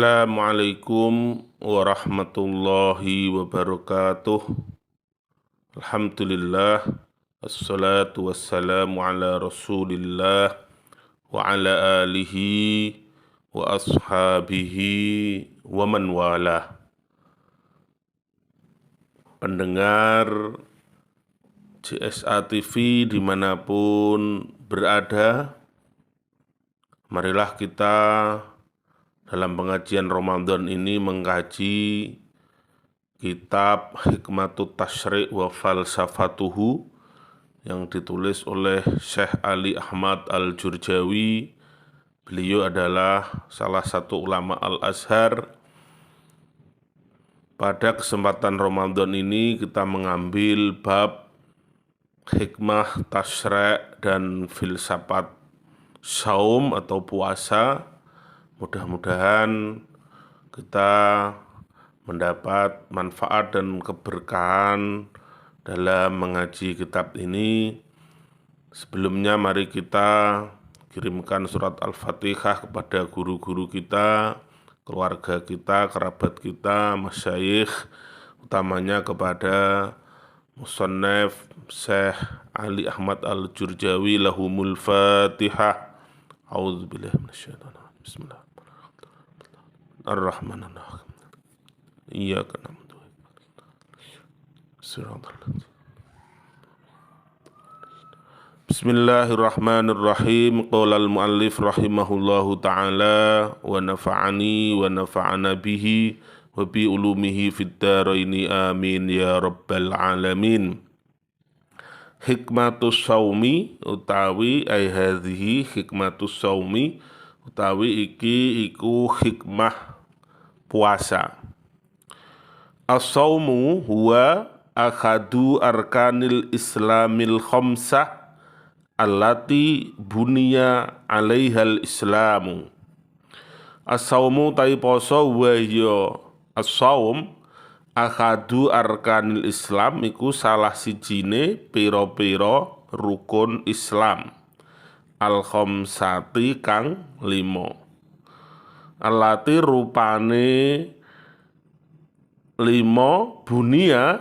Assalamualaikum warahmatullahi wabarakatuh. Alhamdulillah, assalatu wassalamu ala rasulillah wa ala alihi wa ashabihi wa man walah. Pendengar CSA TV dimanapun berada, marilah kita dalam pengajian Ramadan ini mengkaji kitab Hikmatut Tasyri' wa Falsafatuhu yang ditulis oleh Syekh Ali Ahmad Al-Jurjawi. Beliau adalah salah satu ulama Al-Azhar. Pada kesempatan Ramadan ini kita mengambil bab hikmah tasyri' dan filsafat saum atau puasa. Mudah-mudahan kita mendapat manfaat dan keberkahan dalam mengaji kitab ini. Sebelumnya mari kita kirimkan surat Al-Fatihah kepada guru-guru kita, keluarga kita, kerabat kita, masyayikh, utamanya kepada Musannaf Syekh Ali Ahmad Al-Jurjawi. Lahumul Fatihah. A'udzubillahi minasyaitonir rajim. Bismillah. Ar-Rahmanir-Rahim. Iyyaka na'budu wa iyyaka nasta'in. Bismillahirrahmanirrahim. Qala al-muallif rahimahullahu ta'ala wa nafa'ani wa nafa'ana bihi wa bi ulumihi fid dharaini amin ya rabbal alamin. Hikmatus saumi utawi ai hadhihi hikmatus saumi utawi iki iku hikmah puasa. As-saumu huwa akhadu arkanil islamil khamsah allati buniya alaihal islamu. As-saumu tai poso wa ya as-saum akhadu arkanil islam iku salah sijine pira-pira rukun Islam. Al-khamsati kang 5. Allati rupane 5 bunia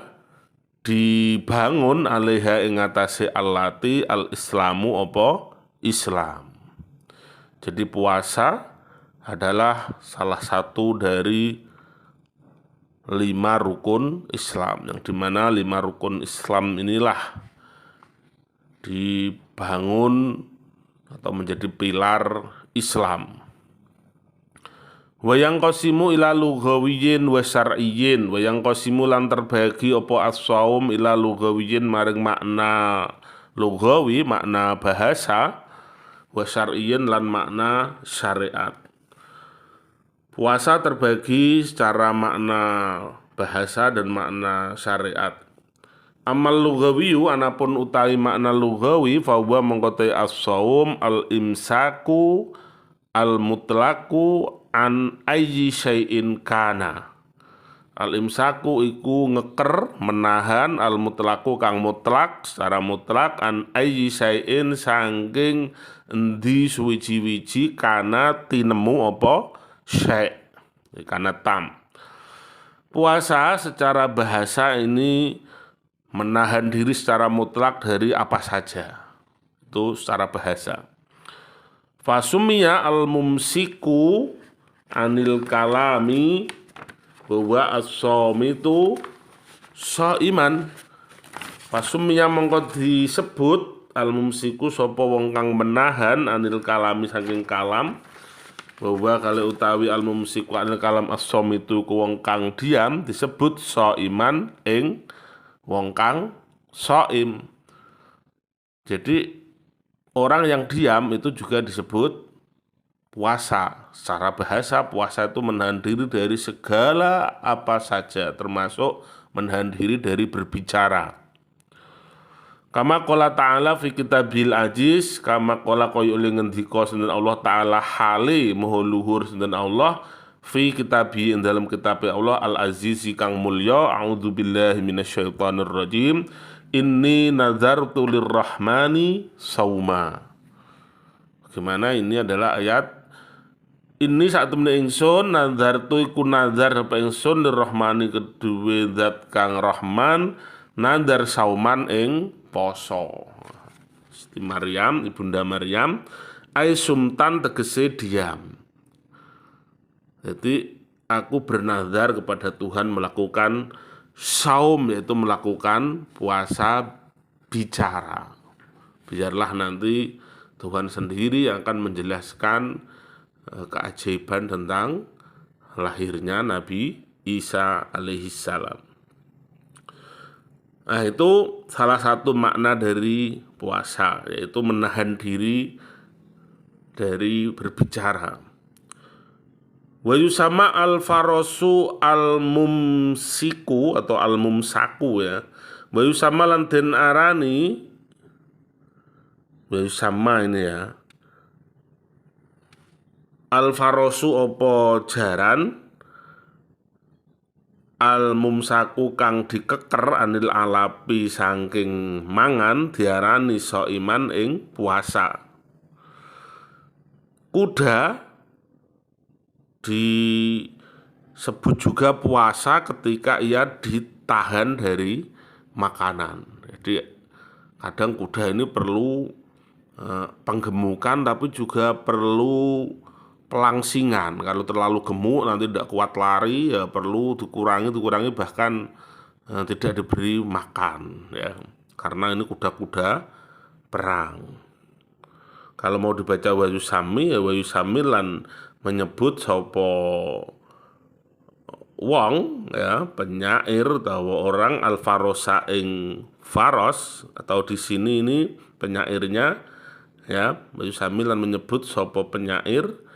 dibangun alaiha ing atase allati al-islamu apa Islam. Jadi puasa adalah salah satu dari 5 rukun Islam, yang dimana 5 rukun Islam inilah dibangun atau menjadi pilar Islam. Wayang qasimu ila lughawiyyin wa syar'iyyin. Wayang qasimu lan terbagi apa as-shaum ila lughawiyyin maring makna lughawi, makna bahasa, wa syar'iyyin lan makna syariat. Puasa terbagi secara makna bahasa dan makna syariat. Amal lughawiyu anapun utawi makna lughawi fa huwa mengkotai as-shaum al-imsaku al-mutlaqu an ayyi syai'in kana. Al-imsaku iku ngeker, menahan, al-mutlaqu kang mutlak secara mutlak, an ayyi syai'in saking endi suwiji-wiji kana tinemu apa syai', kana tam. Puasa secara bahasa ini menahan diri secara mutlak dari apa saja. Itu secara bahasa. Fasumia al-mumsiku anil kalami bahwa as-shaumitu shaiman. Fasumia mengko disebut al-mumsiku sapa wong kang menahan anil kalami saking kalam, bahwa kali utawi al-mumsiku anil kalam as-shaumitu ku wong kang diam disebut shaiman ing wong kang shaim. Jadi orang yang diam itu juga disebut puasa. Secara bahasa puasa itu menahan diri dari segala apa saja, termasuk menahan diri dari berbicara. Kama qala ta'ala fi kitabil aziz, kama qala kaya oleh ngendika sinten Allah Ta'ala hale maha luhur sinten Allah fi kitabi ing dalam kitab Allah al-aziz kang mulya. A'udzubillahi minasyaitonir rajim. Inni nazartu lirrahmani sauma. Bagaimana ini adalah ayat Ini saat temne ingsun nazartu iku nazar sapa ingsun lirrahmani kedue zat kang Rahman nazar sauman ing poso. Siti Maryam, Ibunda Maryam, ai sumtan tegese diam. Jadi aku bernazar kepada Tuhan melakukan saum, yaitu melakukan puasa bicara. Biarlah nanti Tuhan sendiri yang akan menjelaskan keajaiban tentang lahirnya Nabi Isa alaihissalam. Nah, itu salah satu makna dari puasa, yaitu menahan diri dari berbicara. Wa yusama al-farasu al-mumsiku atau al-mumsaku ya. Wa yusama lan den arani, wa yusama ini ya. Al-farasu opo jaran, al-mumsaku kang dikeker anil alapi saking mangan diarani soiman ing puasa. Kuda disebut juga puasa ketika ia ditahan dari makanan. Jadi kadang kuda ini perlu penggemukan tapi juga perlu pelangsingan. Kalau terlalu gemuk nanti tidak kuat lari, ya perlu dikurangi bahkan tidak diberi makan ya. Karena ini kuda-kuda perang. Kalau mau dibaca wa yusami ya wa yusami lan menyebut sopo wong ya, penyair atau orang al-farosa ing faros, atau di sini ini penyairnya ya, Bayu Samilan menyebut sopo penyair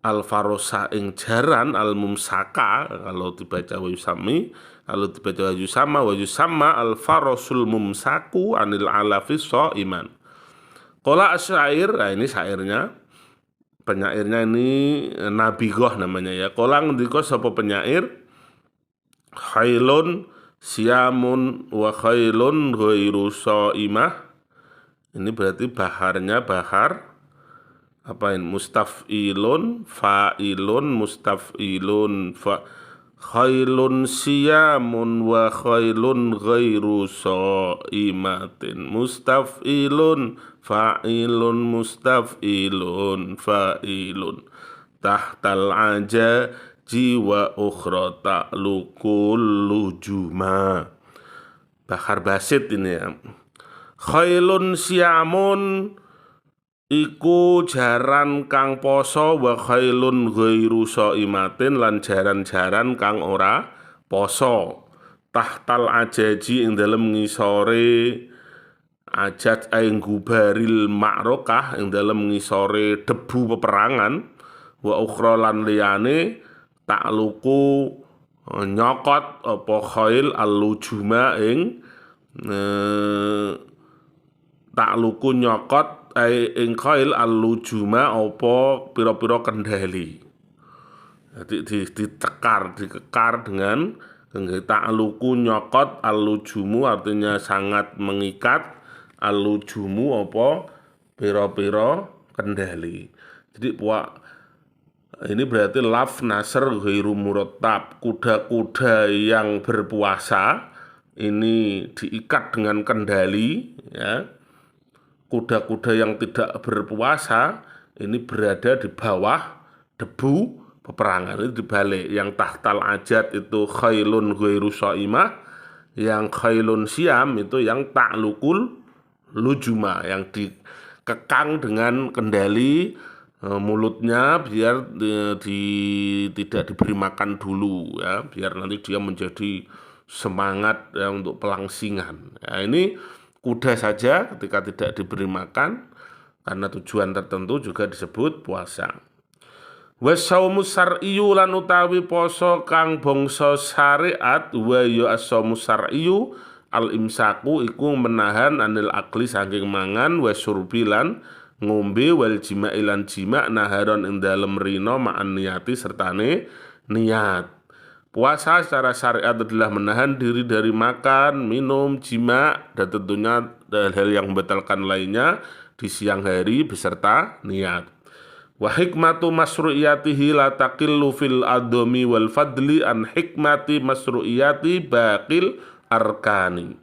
al-farosa ing jaran al-mumsaka. Kalau dibaca Bayu Sami, kalau dibaca Bayu sama al-farosul mumsaku anil alafis iman. Kola asyair, nah ini syairnya. Penyairnya ini Nabigoh namanya ya. Kolang ngendika sapa penyair, khailun siamun wa khailun ghairu shaimah. Ini berarti baharnya bahar apa ini? Mustaf'ilun, fa'ilun, mustaf'ilun, khailun siyamun wa khailun ghairu shaimatin. Mustaf'ilun, fa'ilun, mustaf'ilun, fa'ilun. Tahtal aja jiwa ukhra ta'lukul lujuma. Bahar basit ini ya. Khailun siyamun iku jaran kang poso wa khailun ghairu shaimatin lan jaran-jaran kang ora poso. Tahtal ajaji ing dalem ngisore ajat ing gubaril ma'rokah ing dalem ngisore debu peperangan, wa ukhra lan liyane takluku nyokot apa khail al-lujuma ing takluku nyokot ing khail al-lujuma apa pira-pira kendali. Jadi dikekar dengan takluku nyokot al-lujumu artinya sangat mengikat, al-lujumu apa pira-pira kendali. Jadi ini berarti laf nasr ghairu murattab, kuda-kuda yang berpuasa ini diikat dengan kendali ya. Kuda-kuda yang tidak berpuasa ini berada di bawah debu peperangan. Ini dibalik, yang tahtal ajat itu khailun ghairu shaimah, yang khailun siam itu yang ta'lukul lujuma, yang dikekang dengan kendali mulutnya biar tidak diberi makan dulu ya, biar nanti dia menjadi semangat ya, untuk pelangsingan ya. Ini kuda saja ketika tidak diberi makan karena tujuan tertentu juga disebut puasa. Wasaumu syar'iyyu lan utawi poso kang bangsa syariat, wa ya as-saumu syar'iyyu al-imsaku iku menahan anil akli saking mangan, wa surbilan ngombe, wal jima'i lan jima' naharon ing dalem rina ma'an niyati sertane niat. Puasa secara syariat adalah menahan diri dari makan, minum, jima, dan tentunya hal-hal yang membatalkan lainnya di siang hari beserta niat. Wa hikmatu masru'iyatihi la taqillu fil adami wal fadli an hikmati masru'iyati baqil arkani.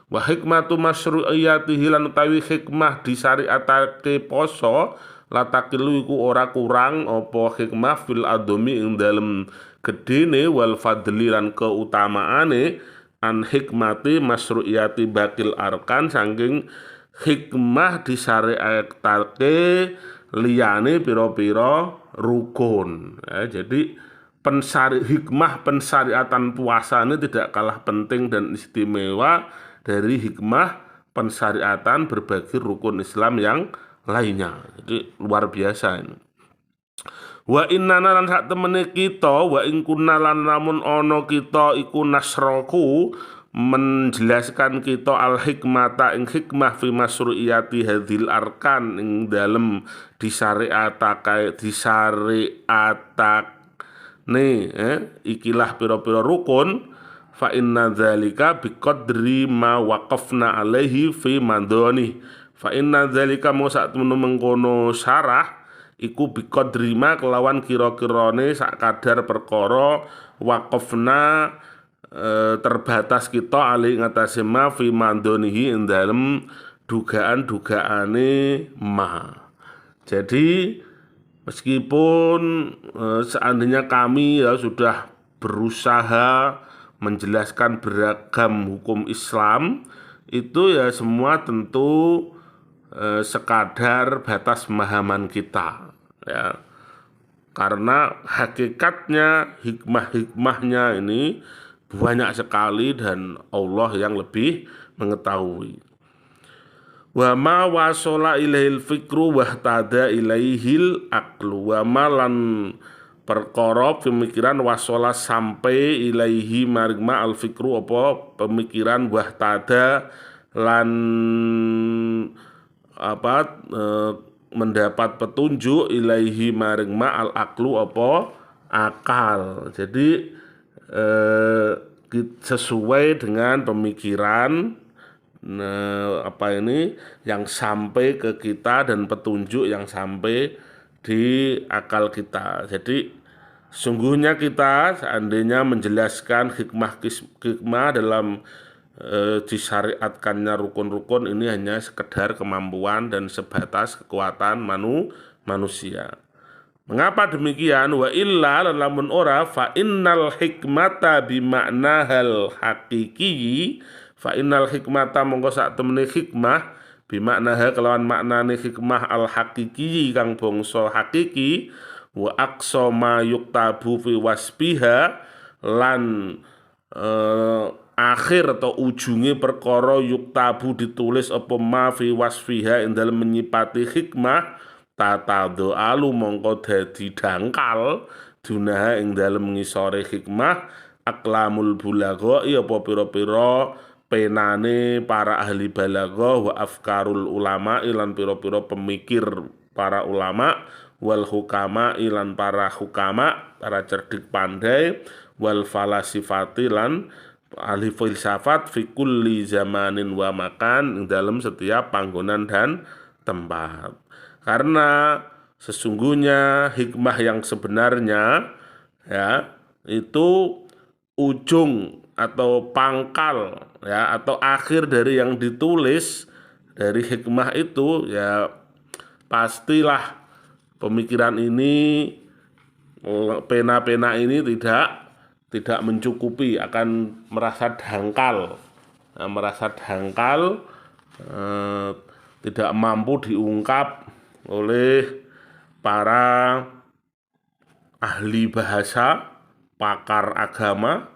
Wa hikmatu masru'iyatihi lan utawi hikmah disyariatake poso la taqillu iku ora kurang apa hikmah fil adami ing dalem gedene wal fadli lan keutamaane an hikmati masru'iyati baqil arkan saking hikmah disyariatake liyane pira-pira rukun. Jadi hikmah pensyariatan puasa ini tidak kalah penting dan istimewa dari hikmah pensyariatan berbagai rukun Islam yang lainnya. Jadi luar biasa ini. Wa innana lan sak temene kita wa ing kunna lan lamun ana kita iku nasroku menjelaskan kita al hikmata ing hikmah fi masru'iyati hadhil arkan ing dalem disyariatakne ikilah pira-pira rukun fa inna dzalika biqadri ma waqafna alaihi fi madoni fa inna dzalika sak temene mengkono syarah iku biqadri ma kelawan kira-kirane sak kadar perkara waqafna terbatas kita ali ngatasi ma fi mandonihi ing dalem dugaan-dugaane ma. Jadi meskipun seandainya kami ya sudah berusaha menjelaskan beragam hukum Islam, itu ya semua tentu sekadar batas pemahaman kita ya. Karena hakikatnya hikmah-hikmahnya ini banyak sekali dan Allah yang lebih mengetahui. Wa ma wasola ilaihil fikru wahtada ilaihil aqlu wa malan perkara pemikiran wasola sampai ilaihi maring ma al fikru apa pemikiran wahtada lan mendapat petunjuk ilaihi maring ma al aqlu apa akal. Jadi sesuai dengan pemikiran yang sampai ke kita dan petunjuk yang sampai di akal kita. Jadi sungguhnya kita seandainya menjelaskan hikmah dalam disyariatkannya rukun-rukun ini hanya sekedar kemampuan dan sebatas kekuatan manusia. Mengapa demikian? Wa illa lamun ora fa innal hikmata bimaknahal hakiki fa innal hikmata mongko sak temene hikmah bimaknaha kelawan maknane hikmah al hakiki kang bangsa hakiki wa aqsa ma yuktabu fi wasbiha lan akhir atau ujunge perkara yuktabu ditulis apa ma fi wasfiha ing dalem menyipati hikmah tatado alu mongko dadi dangkal dunaha ing dalem ngisore hikmah aklamul bulagha apa pira-pira penane para ahli balagha wa afkarul ulama lan pira-pira pemikir para ulama wal hukama lan para hukama para cerdik pandai wal falasifati lan ahli filsafat fi kulli zamanin wa makan ing dalem setiap panggonan dan tempat. Karena sesungguhnya hikmah yang sebenarnya ya itu ujung atau pangkal ya atau akhir dari yang ditulis dari hikmah itu ya pastilah pemikiran ini pena-pena ini tidak mencukupi, akan merasa dangkal tidak mampu diungkap oleh para ahli bahasa, pakar agama,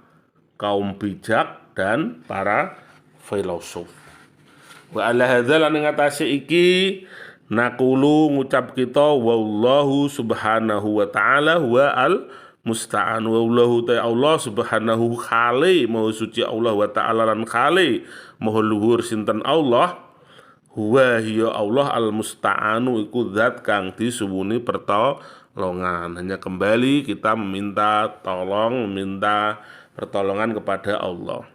kaum bijak dan para filosof. Wa ala hadzal lan ngatasi iki naqulu ngucap kita wallahu subhanahu wa ta'ala wa al musta'an wallahu ta'ala Allah subhanahu khali maha suci Allah wa ta'ala lan khali maha luhur sinten Allah huwa hiya Allah al musta'anu iku zat kang disuwuni pertolongan. Hanya kembali kita meminta pertolongan kepada Allah.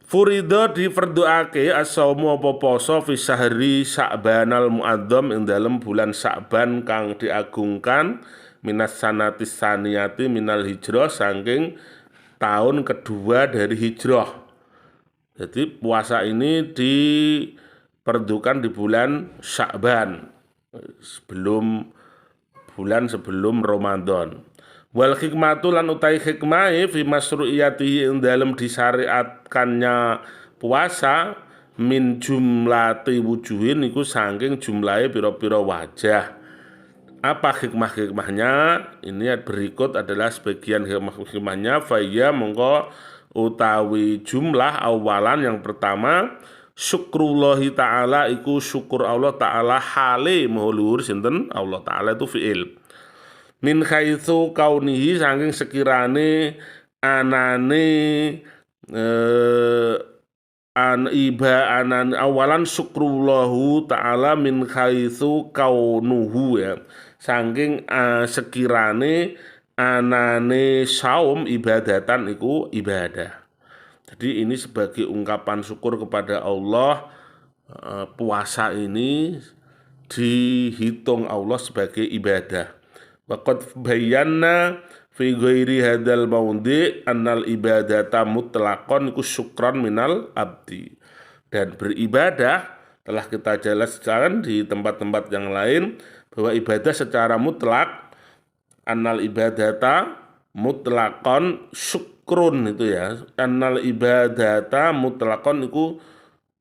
Furida diperdoake as-saumu apa poso fi syahri Sya'banal muadzam ing dalem bulan Sya'ban kang diagungkan minas sanatis saniyati minal hijrah saking tahun kedua dari hijrah. Jadi puasa ini diperdukan di bulan Sya'ban sebelum Ramadan. Wal hikmatu lan utai hikmahe fi masru'iyatihi ing dalem disyariatkannya puasa min jumlati wujuhin iku saking jumlahe pira-pira wajah. Apa hikmah-hikmahnya? Ini berikut adalah sebagian hikmah-hikmahnya. Faya mongko utawi jumlah awalan yang pertama syukrullahi ta'ala iku syukur Allah ta'ala hale mahuluhur sinten Allah ta'ala itu fi'il min haitsu kaunihi saking sekirane anane awalan syukrullahu ta'ala min haitsu kaunuhu ya saking sekirane anane saum ibadatan iku ibadah. Jadi ini sebagai ungkapan syukur kepada Allah, puasa ini dihitung Allah sebagai ibadah. Waqad bayyana fi ghairi hadzal maudhi annal ibadata mutlaqan iku syukran minal abdi. Dan beribadah telah kita jelaskan di tempat-tempat yang lain bahwa ibadah secara mutlak annal ibadata mutlaqan syukrun itu ya. Annal ibadata mutlaqan iku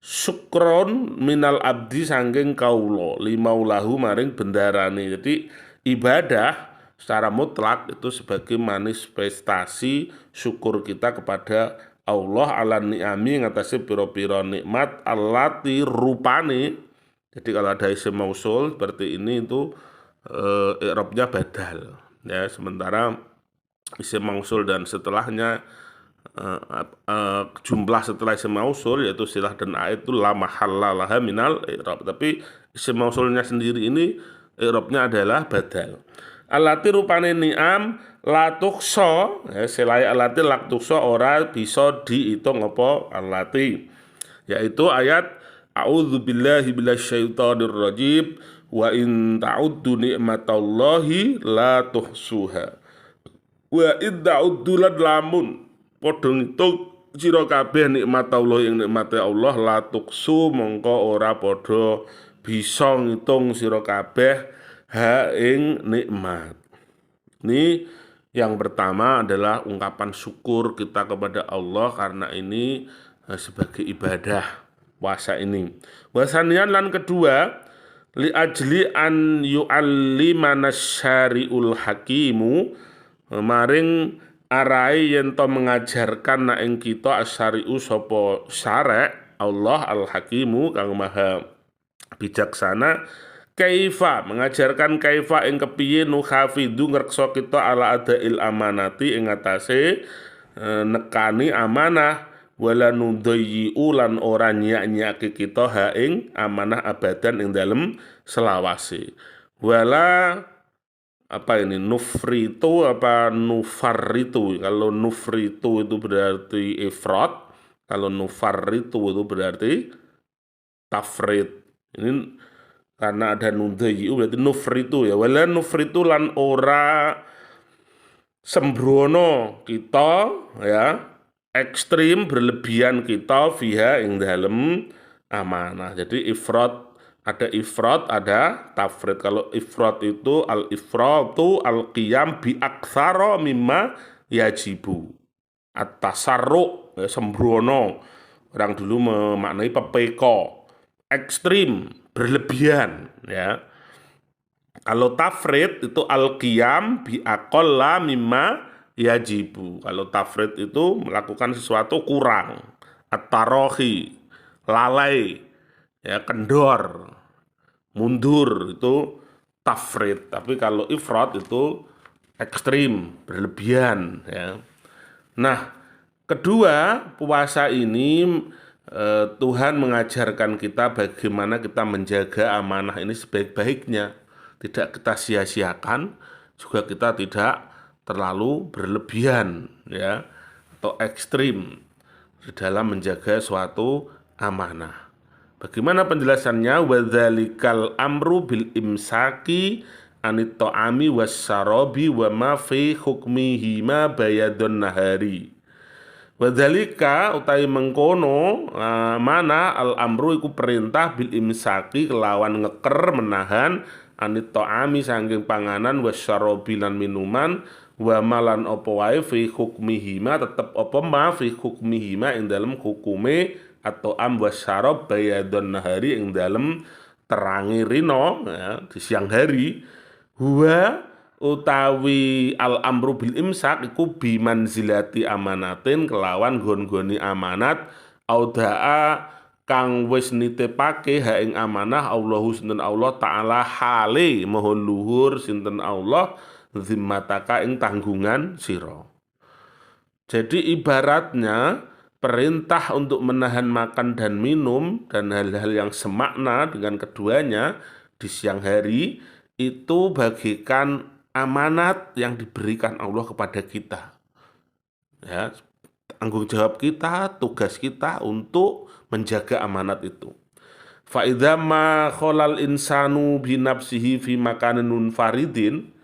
syukron minal abdi sangking kaulo limaulahu maring bendarani. Jadi ibadah secara mutlak itu sebagai manifestasi syukur kita kepada Allah ala ni'ami ngatasi piro-piro nikmat allati rupane. Jadi kalau ada isim mausul seperti ini itu i'rabnya badal ya, sementara isim mausul dan setelahnya jumlah setelah isim mausul yaitu silah dan ait itu la mahalla laha minal i'rab, tapi isim mausulnya sendiri ini i'rabnya adalah badal. Alati rupane ni'am la tukhsa ya, selain alati la tukhsa ora bisa diitung apa alati, yaitu ayat a'udzubillahi minasyaitonir rajim wa in ta'uddu ni'matallahi la tuhsuha wa in ta'uddu lamun padha ngitung sira kabeh nikmat Allah ing nikmate Allah la tuksu mongko ora padha bisa ngitung sira kabeh ha ing nikmat. Ini yang pertama adalah ungkapan syukur kita kepada Allah karena ini sebagai ibadah puasa ini. Wasanian lan kedua li ajli an yu'allimana syari'ul hakimu maring arai yen to mengajarkan na ing kita asyari'u sapa syarek Allah al-hakimu kang maha bijaksana kaifa mengajarkan kaifa ing kepiye nuhafidu ngreksa kita ala adail amanati ing atase nekani amanah wala nudayyi lan ora nyak-nyake kita ha ing amanah abadan ing dalem selawase. Wala apa ini nufritu apa nufarritu. Kalau nufritu itu berarti ifrat, kalau nufarritu itu berarti tafrid. Ini karena ada nudayyi berarti nufritu ya. Wala nufritu lan ora sembrono kita ya, ekstrim berlebihan kita fiha ing dalem amanah. Jadi ifrat ada tafrid. Kalau ifrat itu al-ifratu al-qiyam bi aktsara mimma yajibu. At-tasarru ya, sembrono. Orang dulu memaknai pepeko. Ekstrim, berlebihan ya. Kalau tafrid itu al-qiyam bi aqalla mimma yajibu. Kalau tafrid itu melakukan sesuatu kurang, at-tarahi, lalai, ya, kendor, mundur, itu tafrid. Tapi kalau ifrat itu ekstrim, berlebihan ya. Nah, kedua, puasa ini Tuhan mengajarkan kita bagaimana kita menjaga amanah ini sebaik-baiknya. Tidak kita sia-siakan, juga kita tidak terlalu berlebihan ya atau ekstrim. di dalam menjaga suatu amanah. Bagaimana penjelasannya? Wadzalikal amru bil imsaki anit ta'ami wasyarabi wa ma fi hukmihi ma bayadun nahari. Wadzalika utai mengkono mana al amru iku perintah bil imsaki kelawan ngeker menahan anit ta'ami saking panganan wasyarabi lan minuman wa malan apa wae fi hukmihima tetep apa ma fi hukmihima ing dalem hukume atau am wasyarab bayadun nahari ing dalem terangi rino ya, di siang hari huwa utawi al amru bil imsak iku bi manzilati amanatin kelawan gon-goni amanat audaa kang wis nitipake ha ing amanah Allahu sinten Allah taala hale mohon luhur sinten Allah zimmataka ing tanggungan sira. Jadi ibaratnya perintah untuk menahan makan dan minum dan hal-hal yang semakna dengan keduanya di siang hari itu bagikan amanat yang diberikan Allah kepada kita. Ya, tanggung jawab kita, tugas kita untuk menjaga amanat itu. Fa idza ma khalal insanu bi nafsihi fi makanin munfaridin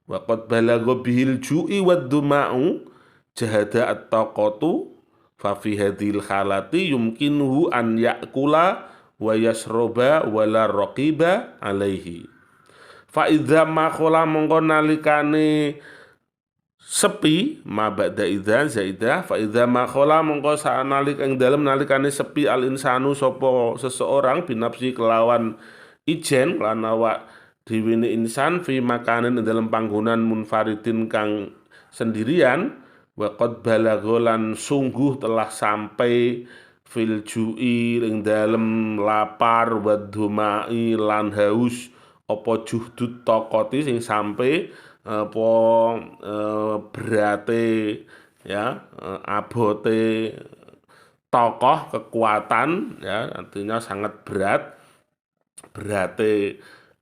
wa qad balagha bihil ju'i wad duma'u jahada at-taqatu fa fi hadhil halati yumkinuhu an ya'kula wa yasroba wala raqiba alaihi. Fa idza ma khala mongko nalikane sepi ma ba'da idza zaidah fa idza ma khala mongko sanalik ing dalem nalikane sepi al insanu sapa seseorang binafsi kelawan ijen lan awak diwini insan fi makanin dalam panggonan munfaridin kang sendirian wa qad balagholan sungguh telah sampai fil ju'i ing dalem lapar wa dhumai lan haus apa juhdut taqati sing sampai apa berate ya abote tokoh kekuatan ya artinya sangat berate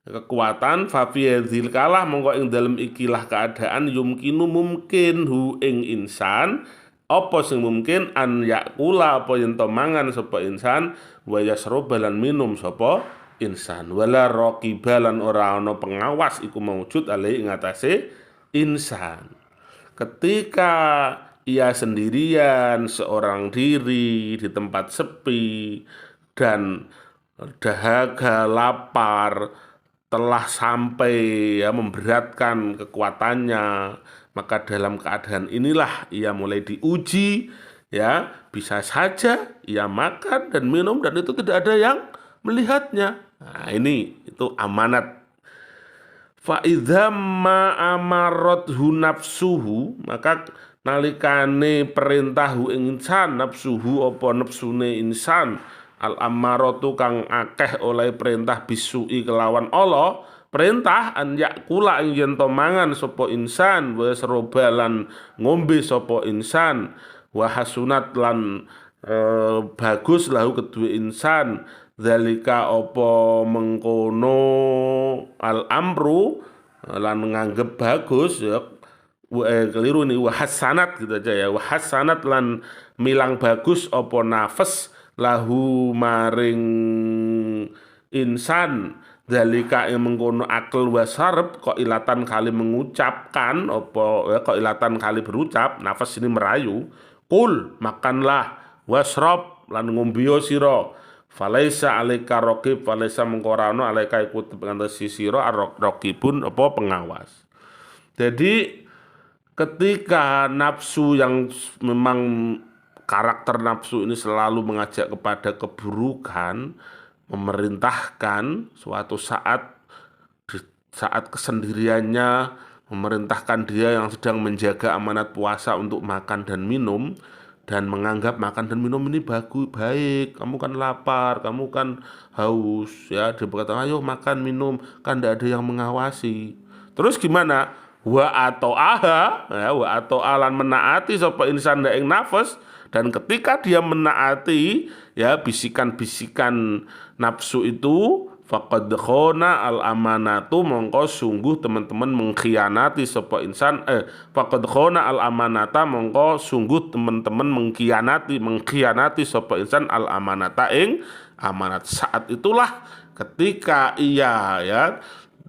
kekuatan fafiyadzil kalah mongko ing dalem ikilah keadaan yumkinu mungkin hu ing insan apa sing mungkin an yakula apa yen to mangan sapa insan wa yasroba lan minum sapa insan wala raqiba lan ora ana pengawas iku maujud alai ing atase insan ketika ia sendirian seorang diri di tempat sepi dan dahaga lapar telah sampai ya memberatkan kekuatannya, maka dalam keadaan inilah ia mulai diuji ya, bisa saja ia makan dan minum dan itu tidak ada yang melihatnya. Nah, ini itu amanat. Fa idza ma amarathu nafsuhu maka nalikane perintahhu ing insan nafsuhu apa nafsune insan al ammaratu kang akeh oleh perintah bisui kelawan Allah perintah an yakula ing yen to mangan sapa insan wa seroba lan ngombe sapa insan wa hasunat lan bagus lahu kedua insan zalika apa mengkono al amru lan nganggep bagus ya keliru nih wa hasanat gitu aja ya wa hasanat lan milang bagus apa nafas lahu maring insan dalika yang mengkono akal wasarab kok ilatan kali mengucapkan apa ya kok ilatan kali berucap nafas ini merayu kul makanlah wasrob lan ngombio siro falaisa alaika raqib falaisa mengkorano alaika ikut pengantar siro raqibun apa pengawas. Jadi ketika nafsu yang memang karakter nafsu ini selalu mengajak kepada keburukan, memerintahkan suatu saat di saat kesendiriannya memerintahkan dia yang sedang menjaga amanat puasa untuk makan dan minum dan menganggap makan dan minum ini baik, kamu kan lapar, kamu kan haus ya, dia berkata ayo makan minum kan tidak ada yang mengawasi. Terus gimana? Wa atau aha ya, wa atau alan menaati sapa insan ing nafas. Dan ketika dia menaati ya bisikan-bisikan nafsu itu faqad khona al amanatu mongko sungguh teman-teman mengkhianati sapa insan faqad khona al amanata mongko sungguh teman-teman mengkhianati sapa insan al amanata ing amanat. Saat itulah ketika ia ya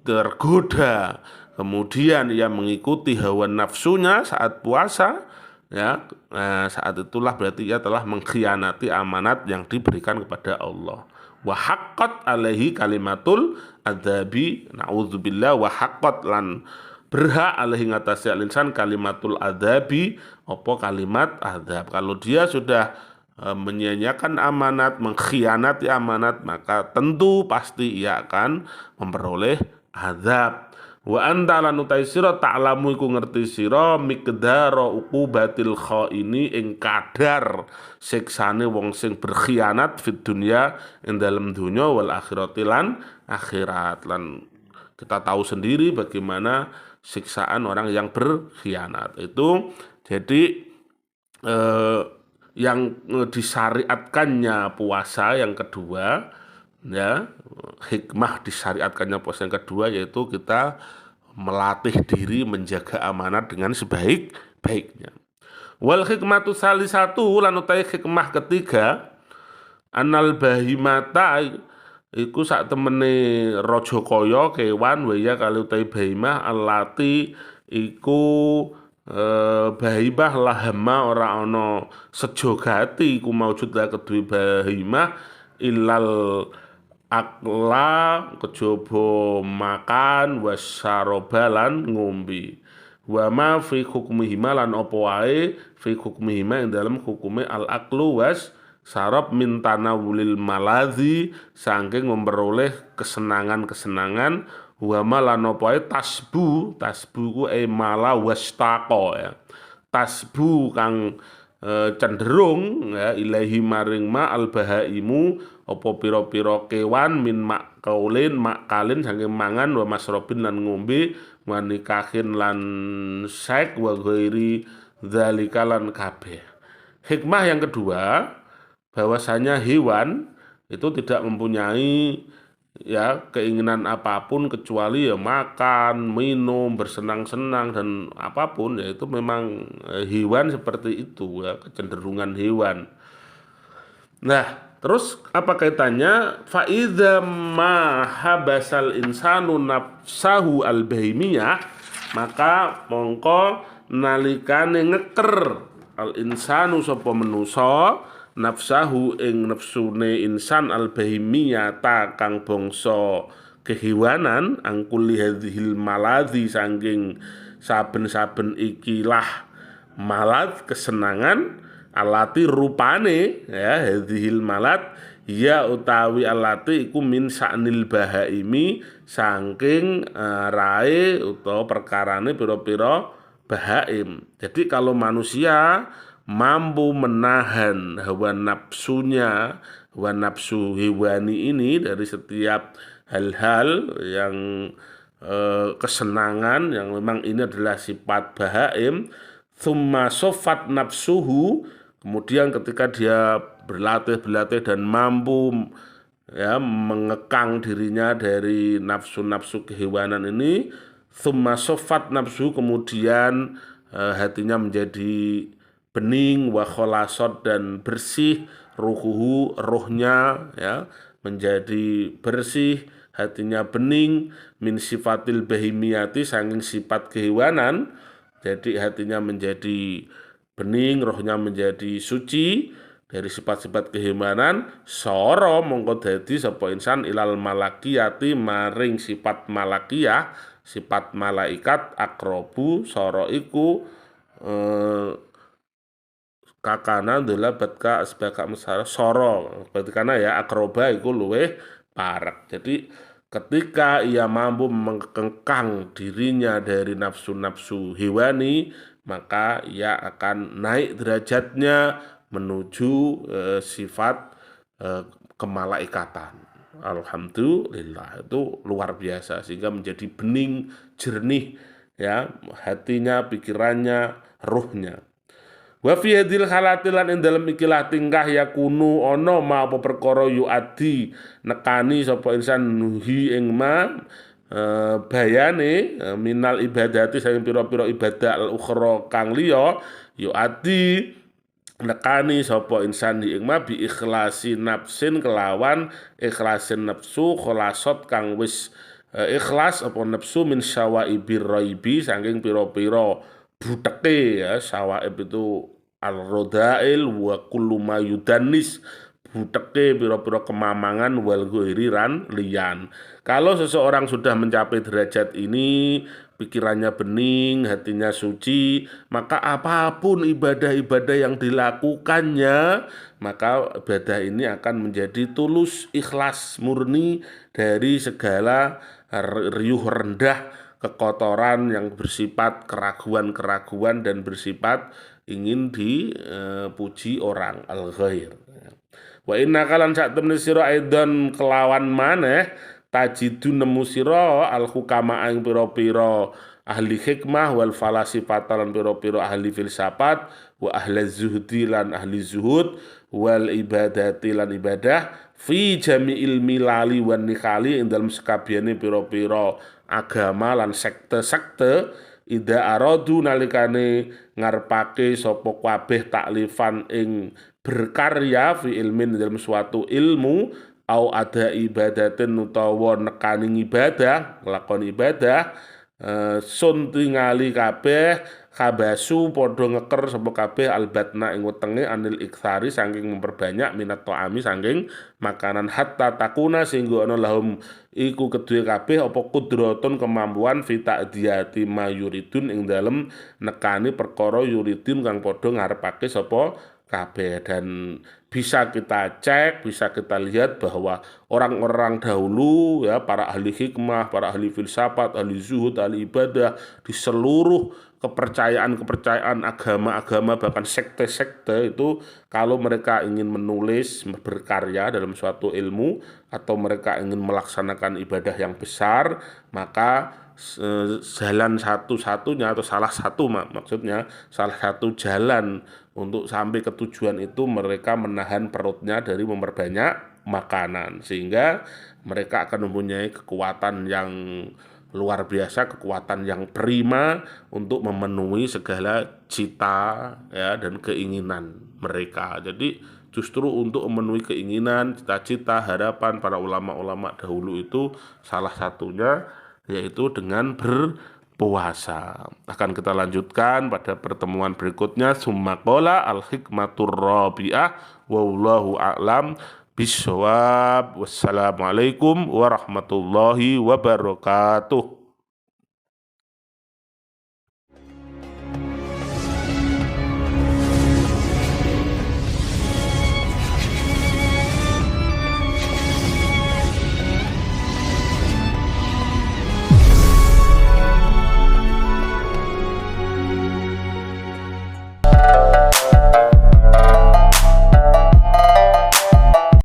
tergoda, kemudian ia mengikuti hawa nafsunya saat puasa, ya, saat itulah berarti ia telah mengkhianati amanat yang diberikan kepada Allah. Wa haqqat alaihi kalimatul adzabi, naudzubillah, wa haqqat lan berhak alaihi ngatasi al-insan kalimatul adzabi, apa kalimat azab. Kalau dia sudah menyia-nyiakan amanat, mengkhianati amanat, maka tentu pasti ia akan memperoleh azab. Wa anta lan utai sira ta'lamu iku ngerti sira miqdara uqubatil khaini ing kadar siksane wong sing berkhianat fid dunya ing dalem dunya wal akhirati lan akhirat. Lan kita tahu sendiri bagaimana siksaan orang yang berkhianat itu. Jadi yang disyariatkannya puasa yang kedua, ya, hikmah disyariatkannya puasa yang kedua yaitu kita melatih diri menjaga amanat dengan sebaik-baiknya. Wal hikmatu salisatu lan utai hikmah ketiga anal bahimata iku sak temene raja kaya kewan waya kali utai bahimah alati iku bahimah lahama ora ana sejogati iku maujud la kedue bahimah ilal akla kejaba makan wasarobalan ngombe wa ma fi hukmihima lan apa wae fi hukmihima ing dalam hukume al aklu was sarab min tanawulil malazi saking memperoleh kesenangan-kesenangan wa ma lan apa wae tasbu ku mala wastaqa, ya, tasbu kang cenderung, ya, ilahi maring ma al bahaimu apa pira-pira kewan min makalin saking mangan wa masrobin lan ngombe wa nikahin lan seks wa ghairi dzalika lan kabeh. Hikmah yang kedua bahwasanya hewan itu tidak mempunyai, ya, keinginan apapun kecuali ya makan, minum, bersenang-senang dan apapun, yaitu memang hewan seperti itu, ya, kecenderungan hewan. Nah, terus apa kaitannya? Fa idza ma habasal insanu nafsahu al bahimiyah, maka mongko nalikane ngeker al insanu sapa manusa nafsahu ing nafsune insan al bahimiyah ta kang bangsa kehewanan angkuli hadhil maladhi sangking saben-saben ikilah malad kesenangan alati rupane, ya, hadhil malad ya utawi alati iku min sa'nil bahaimi saking rae utawa perkarane pira-pira bahaim. Jadi kalau manusia mampu menahan hawa nafsunya, hawa nafsu hewani ini dari setiap hal-hal yang kesenangan yang memang ini adalah sifat bahaim, thumma sofat nafsuhu, kemudian ketika dia berlatih dan mampu, ya, mengekang dirinya dari nafsu-nafsu kehewanan ini, thumma sofat nafsu, kemudian hatinya menjadi bening, wa kholasot dan bersih, ruhuhu rohnya, ya, menjadi bersih, hatinya bening, min sifatil bahimiyati sanging sifat kehewanan, jadi hatinya menjadi bening, rohnya menjadi suci dari sifat-sifat kehewanan, soro mongko dadi sapa insan ilal malakiyati maring sifat malakiyah, sifat malaikat akrobu soro iku kakana dola batka asbaka mesara soro berarti karena, ya, akroba iku luweh parek. Jadi ketika ia mampu mengekang dirinya dari nafsu-nafsu hewani, maka ia akan naik derajatnya menuju sifat kemalaikatan. Alhamdulillah, itu luar biasa sehingga menjadi bening, jernih, ya, hatinya, pikirannya, ruhnya. Wa fi hadil halatilan ing dalem ikilah tingkah yakunu ana ma apa perkara yuadi nekani sapa insan nuhi ing ma bayane minal ibadati saking pira-pira ibadah al ukhra kang liya yuadi nekani sapa insan ing ma bi ikhlasi nafsin kelawan ikhlasin nafsu khalasat kang wis ikhlas apa nafsu min syawaibir raibi saking pira-pira buteke ya sawaib itu al-rodail wa kullu ma yudannis buteke pira-pira kemamangan wal ghairiran liyan. Kalau seseorang sudah mencapai derajat ini, pikirannya bening, hatinya suci, maka apapun ibadah-ibadah yang dilakukannya, maka ibadah ini akan menjadi tulus, ikhlas, murni dari segala riuh rendah, kekotoran yang bersifat keraguan-keraguan dan bersifat ingin dipuji orang al-ghair. Wa inna kalan sak temne sira aidan kelawan maneh tajidu nemu sira al-hukama ing pira-pira ahli hikmah wal falasifat lan pira-pira ahli filsafat wa ahli zuhdi lan ahli zuhud wal ibadati lan ibadah fi jami'il milali wan nikhali ing dalem sekabehane pira-pira agama lan sekte-sekte ida aradu nalikane ngarepake sapa kabeh taklifan ing berkarya fi ilmin dalam suatu ilmu au ada ibadatin utawa nekani ibadah nglakoni ibadah sun tingali kabeh kabasu padha ngeker sapa kabeh albatna ing wetenge anil iktsari saking memperbanyak minat to'ami saking makanan hatta takuna sehingga ana lahum iku kedue kabeh apa kudratun kemampuan fi ta'diyati mayuridun ing dalem nekani perkara yuridun kang padha ngarepake sapa kabeh. Dan bisa kita cek, bisa kita lihat bahwa orang-orang dahulu ya para ahli hikmah, para ahli filsafat, ahli zuhud, ahli ibadah di seluruh kepercayaan-kepercayaan agama-agama bahkan sekte-sekte itu kalau mereka ingin menulis berkarya dalam suatu ilmu atau mereka ingin melaksanakan ibadah yang besar maka jalan satu-satunya atau salah satu maksudnya salah satu jalan untuk sampai ke tujuan itu mereka menahan perutnya dari memperbanyak makanan sehingga mereka akan mempunyai kekuatan yang luar biasa, kekuatan yang prima untuk memenuhi segala cita ya dan keinginan mereka. Jadi justru untuk memenuhi keinginan, cita-cita, harapan para ulama-ulama dahulu itu salah satunya yaitu dengan berpuasa. Akan kita lanjutkan pada pertemuan berikutnya. Summa qala al-hikmatur rabi'ah wallahu a'lam bishawab. Wassalamualaikum warahmatullahi wabarakatuh.